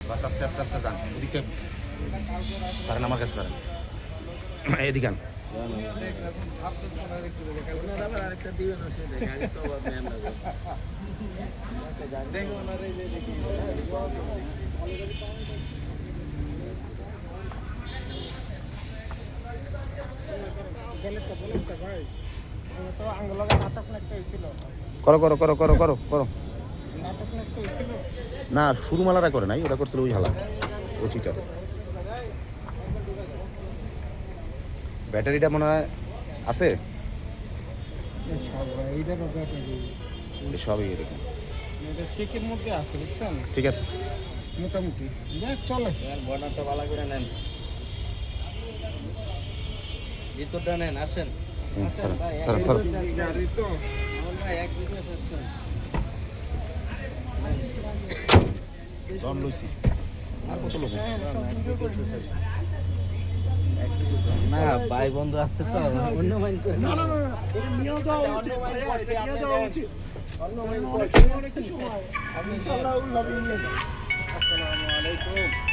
বাস আস্তে আস্তে আস্তে যান ওদিকে সারেন আমার কাছে সারেন এদিকে আন। করো করো করো করো করো করো না শুরু মালারা করে নাই ওটা করছিল ওই হালা ও চিটার ব্যাটারিটা মনে হয় আছে সবই এরকম চেকের মধ্যে আছে বুঝছেন ঠিক আছে মোটামুটি চলে বর্ডারটা ভালো করে নেন ভিতরটা নেন আসেন স্যার স্যার গাড়ি তো আমার ভাই এক বিজনেস আসছেন দম লইছি আর কত লোক না ভাই বন্ধু আছে তো অন্য মাইন্ড করে না না না এটা নিয়ে যাওয়া উচিত নিয়ে যাওয়া উচিত অন্য মাইন্ড অনেক কিছু হয় আপনি ইনশাআল্লাহ ওইভাবে নিয়ে যান আসসালামু আলাইকুম